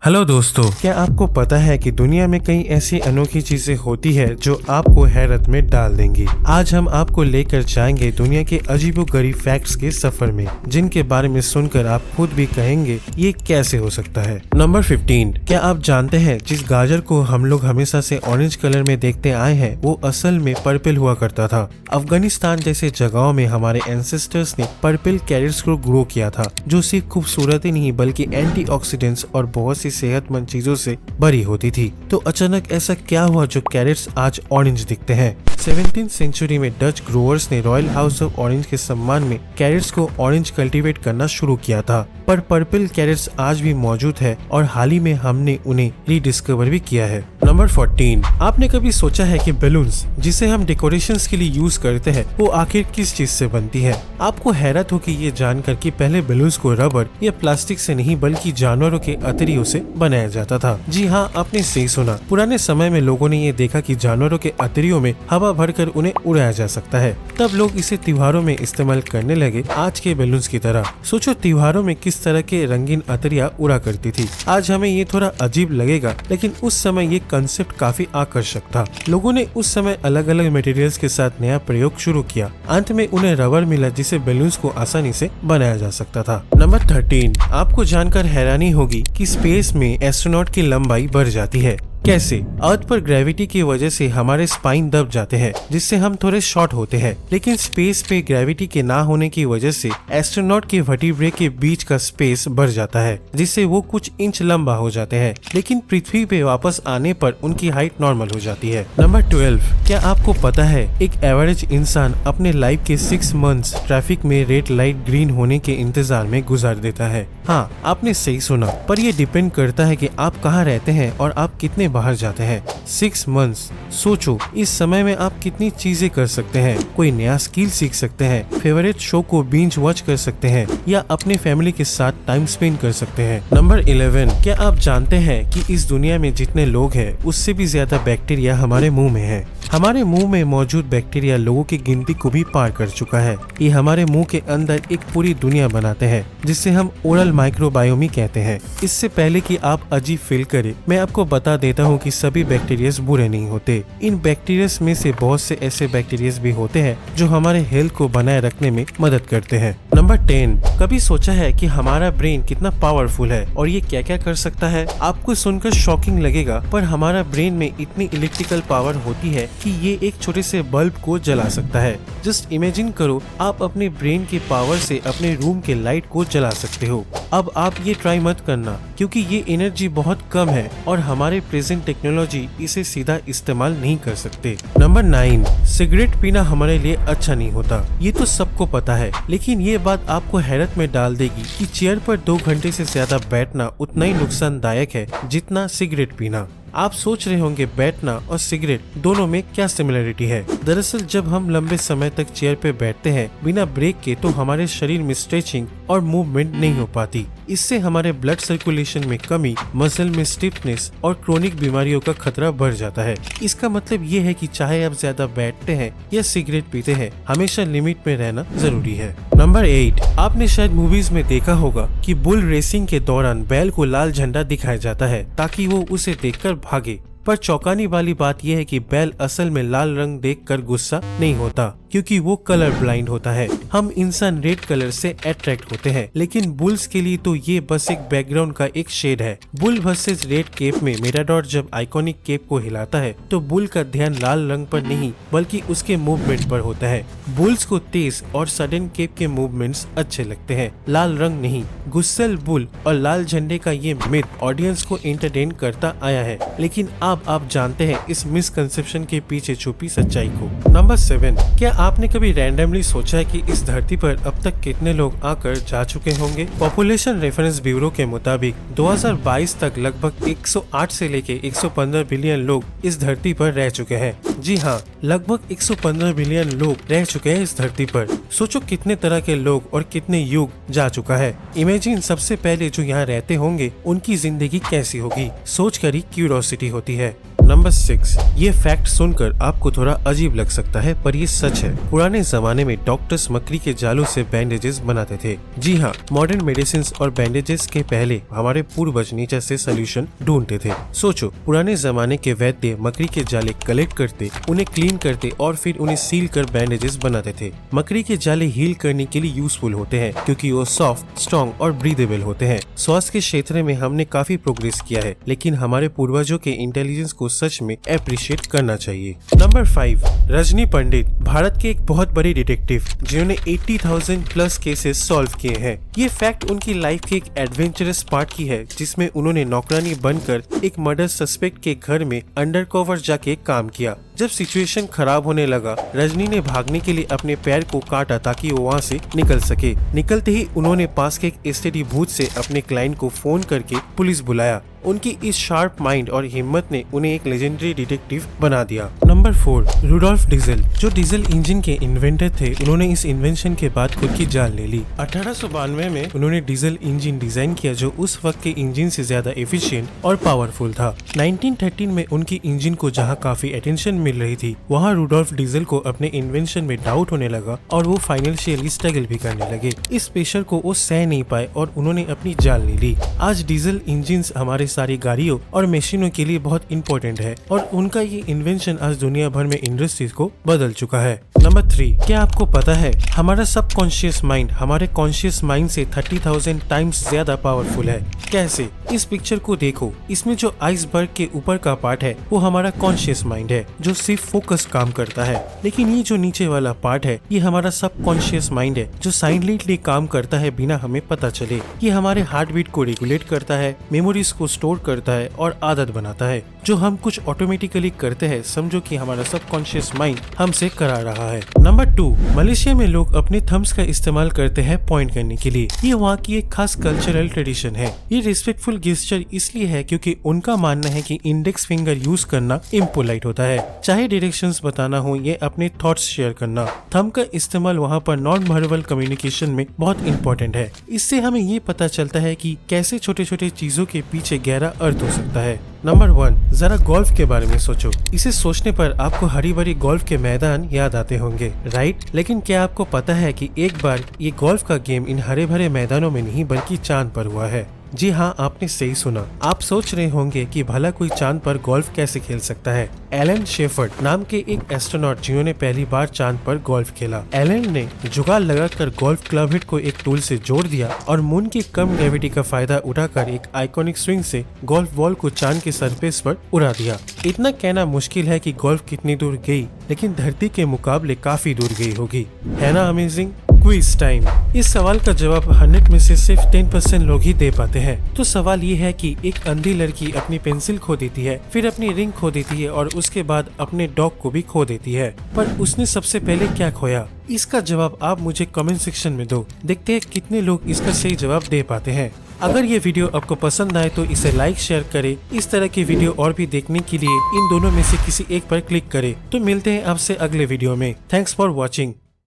Hello दोस्तों, क्या आपको पता है कि दुनिया में कई ऐसी अनोखी चीजें होती है जो आपको हैरत में डाल देंगी। आज हम आपको लेकर जाएंगे दुनिया के अजीबोगरीब फैक्ट्स के सफर में, जिनके बारे में सुनकर आप खुद भी कहेंगे ये कैसे हो सकता है। नंबर 15, क्या आप जानते हैं जिस गाजर को हम लोग हमेशा से ऑरेंज कलर में देखते आए हैं वो असल में पर्पल हुआ करता था। अफगानिस्तान जैसे जगहों में हमारे एंसेस्टर्स ने पर्पल कैरेट्स को ग्रो किया था, जो सिर्फ खूबसूरत ही नहीं बल्कि एंटीऑक्सीडेंट्स और बहुत सी सेहतमंद चीजों से भरी होती थी। तो अचानक ऐसा क्या हुआ जो कैरेट्स आज ऑरेंज दिखते हैं? 17th सेंचुरी में डच ग्रोवर्स ने रॉयल हाउस ऑफ ऑरेंज के सम्मान में कैरेट्स को ऑरेंज कल्टीवेट करना शुरू किया था, पर पर्पल कैरेट्स आज भी मौजूद है और हाल ही में हमने उन्हें रिडिस्कवर भी किया है। नंबर 14, आपने कभी सोचा है कि बैलून्स जिसे हम डेकोरेशंस के लिए यूज करते हैं वो आखिर किस चीज से बनती है? आपको हैरत होगी ये जानकर कि पहले बैलून्स को रबर या प्लास्टिक से नहीं बल्कि जानवरों के अतरियों से बनाया जाता था। जी हाँ, आपने सही सुना। पुराने समय में लोगों ने ये देखा कि जानवरों के अतरियों में हवा भरकर उन्हें उड़ाया जा सकता है, तब लोग इसे त्योहारों में इस्तेमाल करने लगे आज के बैलून्स की तरह। सोचो त्योहारों में किस तरह के रंगीन अतरिया उड़ा करती थी। आज हमें ये थोड़ा अजीब लगेगा, लेकिन उस समय ये कंसेप्ट काफी आकर्षक था। लोगों ने उस समय अलग अलग मटेरियल्स के साथ नया प्रयोग शुरू किया। अंत में उन्हें रबर मिला जिसे बैलून्स को आसानी से बनाया जा सकता था। नंबर 13, आपको जानकर हैरानी होगी कि स्पेस में एस्ट्रोनॉट की लंबाई बढ़ जाती है। कैसे? अर्थ पर ग्रेविटी की वजह से हमारे स्पाइन दब जाते हैं, जिससे हम थोड़े शॉर्ट होते हैं, लेकिन स्पेस पे ग्रेविटी के ना होने की वजह से एस्ट्रोनॉट के वर्टिब्रे के बीच का स्पेस बढ़ जाता है, जिससे वो कुछ इंच लंबा हो जाते हैं, लेकिन पृथ्वी पे वापस आने पर उनकी हाइट नॉर्मल हो जाती है। नंबर 12, क्या आपको पता है एक एवरेज इंसान अपने लाइफ के 6 मंथ्स ट्रैफिक में रेड लाइट ग्रीन होने के इंतजार में गुजार देता है? हाँ, आपने सही सुना, पर ये डिपेंड करता है कि आप कहाँ रहते हैं और आप कितने बाहर जाते हैं। 6 मंथ्स, सोचो इस समय में आप कितनी चीजें कर सकते हैं। कोई नया स्किल सीख सकते हैं, फेवरेट शो को बिंज वॉच कर सकते हैं या अपने फैमिली के साथ टाइम स्पेंड कर सकते हैं। नंबर 11, क्या आप जानते हैं कि इस दुनिया में जितने लोग हैं उससे भी ज्यादा बैक्टीरिया हमारे मुंह में है। हमारे मुंह में मौजूद बैक्टीरिया लोगों की गिनती को भी पार कर चुका है। ये हमारे मुंह के अंदर एक पूरी दुनिया बनाते हैं, जिसे हम ओरल माइक्रोबायोमी कहते हैं। इससे पहले कि आप अजीब फील करें, मैं आपको बता देता हूँ कि सभी बैक्टीरियाज बुरे नहीं होते। इन बैक्टीरियाज में से बहुत से ऐसे बैक्टीरियाज भी होते हैं जो हमारे हेल्थ को बनाए रखने में मदद करते हैं। नंबर 10, कभी सोचा है कि हमारा ब्रेन कितना पावरफुल है और ये क्या क्या कर सकता है? आपको सुनकर शॉकिंग लगेगा, पर हमारा ब्रेन में इतनी इलेक्ट्रिकल पावर होती है कि ये एक छोटे से बल्ब को जला सकता है। जस्ट इमेजिन करो, आप अपने ब्रेन की पावर से अपने रूम के लाइट को जला सकते हो। अब आप ये ट्राई मत करना, क्योंकि ये एनर्जी बहुत कम है और हमारे प्रेजेंट टेक्नोलॉजी इसे सीधा इस्तेमाल नहीं कर सकते। नंबर 9, सिगरेट पीना हमारे लिए अच्छा नहीं होता। ये तो सबको पता है, लेकिन ये बात आपको हैरत में डाल देगी कि चेयर पर 2 घंटे से ज्यादा बैठना उतना ही नुकसानदायक है जितना सिगरेट पीना। आप सोच रहे होंगे बैठना और सिगरेट दोनों में क्या सिमिलरिटी है? दरअसल जब हम लंबे समय तक चेयर पे बैठते हैं बिना ब्रेक के, तो हमारे शरीर में स्ट्रेचिंग और मूवमेंट नहीं हो पाती। इससे हमारे ब्लड सर्कुलेशन में कमी, मसल में स्टिफनेस और क्रोनिक बीमारियों का खतरा बढ़ जाता है। इसका मतलब ये है कि चाहे आप ज्यादा बैठते हैं या सिगरेट पीते हैं, हमेशा लिमिट में रहना जरूरी है। नंबर 8, आपने शायद मूवीज में देखा होगा कि बुल रेसिंग के दौरान बैल को लाल झंडा दिखाया जाता है ताकि वो उसे देखकर भागे, पर चौंकाने वाली बात यह है कि बैल असल में लाल रंग देखकर गुस्सा नहीं होता, क्योंकि वो कलर ब्लाइंड होता है। हम इंसान रेड कलर से अट्रैक्ट होते हैं, लेकिन बुल्स के लिए तो ये बस एक बैकग्राउंड का एक शेड है। बुल वर्सेस रेड केप में मेटाडॉर जब आइकॉनिक केप को हिलाता है तो बुल का ध्यान लाल रंग पर नहीं बल्कि उसके मूवमेंट पर होता है। बुल्स को तेज और सडन केप के मूवमेंट्स अच्छे लगते हैं, लाल रंग नहीं। गुस्सैल बुल और लाल झंडे का ये मिथ ऑडियंस को एंटरटेन करता आया है, लेकिन आप जानते हैं इस मिसकंसेप्शन के पीछे छुपी सच्चाई को। नंबर 7, क्या आपने कभी रैंडमली सोचा है कि इस धरती पर अब तक कितने लोग आकर जा चुके होंगे? पॉपुलेशन रेफरेंस ब्यूरो के मुताबिक 2022 तक लगभग 108 से लेके 115 बिलियन लोग इस धरती पर रह चुके हैं। जी हाँ, लगभग 115 बिलियन लोग रह चुके हैं इस धरती पर। सोचो कितने तरह के लोग और कितने युग जा चुका है। इमेजिन सबसे पहले जो यहाँ रहते होंगे उनकी जिंदगी कैसी होगी, सोच कर ही क्यूरियोसिटी होती है। नंबर 6, ये फैक्ट सुनकर आपको थोड़ा अजीब लग सकता है पर ये सच है। पुराने जमाने में डॉक्टर्स मकड़ी के जालों से बैंडेजेस बनाते थे। जी हाँ, मॉडर्न मेडिसिन और बैंडेजेस के पहले हमारे पूर्वज नेचर से सोल्यूशन ढूंढते थे। सोचो, पुराने जमाने के वैद्य मकड़ी के जाले कलेक्ट करते, उन्हें क्लीन करते और फिर उन्हें सील कर बैंडेजेस बनाते थे। मकड़ी के जाले हील करने के लिए यूजफुल होते हैं क्योंकि वो सॉफ्ट, स्ट्रॉन्ग और ब्रीदेबल होते हैं। स्वास्थ्य के क्षेत्र में हमने काफी प्रोग्रेस किया है, लेकिन हमारे पूर्वजों के इंटेलिजेंस को सच में अप्रिशिएट करना चाहिए। नंबर 5, रजनी पंडित, भारत के एक बहुत बड़े डिटेक्टिव जिन्होंने 80,000 प्लस केसेस सॉल्व किए हैं। ये फैक्ट उनकी लाइफ के एक एडवेंचरस पार्ट की है, जिसमें उन्होंने नौकरानी बनकर एक मर्डर सस्पेक्ट के घर में अंडरकवर जाके काम किया। जब सिचुएशन खराब होने लगा, रजनी ने भागने के लिए अपने पैर को काटा ताकि वो वहाँ से निकल सके। निकलते ही उन्होंने पास के एक एसटीडी बूथ से अपने क्लाइंट को फोन करके पुलिस बुलाया। उनकी इस शार्प माइंड और हिम्मत ने उन्हें एक लेजेंडरी डिटेक्टिव बना दिया। नंबर 4, रुडोल्फ डीजल, जो डीजल इंजन के इन्वेंटर थे। उन्होंने इस इन्वेंशन के बाद खुद की जान ले ली। 1892 में उन्होंने डीजल इंजन डिजाइन किया जो उस वक्त के इंजन से ज्यादा एफिशिएंट और पावरफुल था। 1913 में उनकी इंजन को जहां काफी अटेंशन मिल रही थी, वहां रुडोल्फ डीजल को अपने इन्वेंशन में डाउट होने लगा और वो फाइनेंशियली स्ट्रगल भी करने लगे। इस प्रेशर को वो सह नहीं पाए और उन्होंने अपनी जान ले ली। आज डीजल इंजन हमारे सारी गाड़ियों और मशीनों के लिए बहुत इंपॉर्टेंट है और उनका ये इन्वेंशन आज दुनिया भर में इंडस्ट्रीज को बदल चुका है। नंबर 3, क्या आपको पता है हमारा सबकॉन्शियस माइंड हमारे कॉन्शियस माइंड से 30,000 टाइम्स ज्यादा पावरफुल है? कैसे? इस पिक्चर को देखो, इसमें जो आइसबर्ग के ऊपर का पार्ट है वो हमारा कॉन्शियस माइंड है जो सिर्फ फोकस काम करता है, लेकिन ये जो नीचे वाला पार्ट है ये हमारा सबकॉन्शियस माइंड है जो साइलेंटली काम करता है बिना हमें पता चले। ये हमारे हार्ट बीट को रेगुलेट करता है, मेमोरीज को स्टोर करता है और आदत बनाता है। जो हम कुछ ऑटोमेटिकली करते हैं, समझो कि हमारा सबकॉन्शियस माइंड हमसे करा रहा है। नंबर 2, मलेशिया में लोग अपने थम्स का इस्तेमाल करते हैं पॉइंट करने के लिए। ये वहाँ की एक खास कल्चरल ट्रेडिशन है। ये रिस्पेक्टफुल गेस्चर इसलिए है क्योंकि उनका मानना है कि इंडेक्स फिंगर यूज करना इम्पोलाइट होता है, चाहे डायरेक्शंस बताना हो या अपने थॉट्स शेयर करना। थंब का इस्तेमाल वहाँ पर नॉन वर्बल कम्युनिकेशन में बहुत इंपॉर्टेंट है। इससे हमें ये पता चलता है कि कैसे छोटे छोटे चीजों के पीछे गहरा अर्थ हो सकता है। नंबर 1, जरा गोल्फ के बारे में सोचो। इसे सोचने पर आपको हरी भरी गोल्फ के मैदान याद आते होंगे, राइट? लेकिन क्या आपको पता है कि एक बार ये गोल्फ का गेम इन हरे भरे मैदानों में नहीं बल्कि चांद पर हुआ है? जी हाँ, आपने सही सुना। आप सोच रहे होंगे कि भला कोई चांद पर गोल्फ कैसे खेल सकता है। एलन शेफर्ड नाम के एक एस्ट्रोनॉट जिन्होंने पहली बार चांद पर गोल्फ खेला। एलन ने जुगाड़ लगाकर गोल्फ क्लब हिट को एक टूल से जोड़ दिया और मून की कम ग्रेविटी का फायदा उठाकर एक आइकॉनिक स्विंग से गोल्फ बॉल को चांद के सरफेस पर उड़ा दिया। इतना कहना मुश्किल है कि गोल्फ कितनी दूर गई, लेकिन धरती के मुकाबले काफी दूर गई होगी। है ना अमेजिंग? Quiz time. इस सवाल का जवाब 100 में से सिर्फ 10% लोग ही दे पाते हैं। तो सवाल ये है कि एक अंधी लड़की अपनी पेंसिल खो देती है, फिर अपनी रिंग खो देती है और उसके बाद अपने डॉग को भी खो देती है, पर उसने सबसे पहले क्या खोया? इसका जवाब आप मुझे कमेंट सेक्शन में दो। देखते हैं कितने लोग इसका सही जवाब दे पाते हैं। अगर ये वीडियो आपको पसंद आए तो इसे लाइक शेयर करें। इस तरह की वीडियो और भी देखने के लिए इन दोनों में से किसी एक पर क्लिक करें। तो मिलते हैं आपसे अगले वीडियो में। Thanks for watching.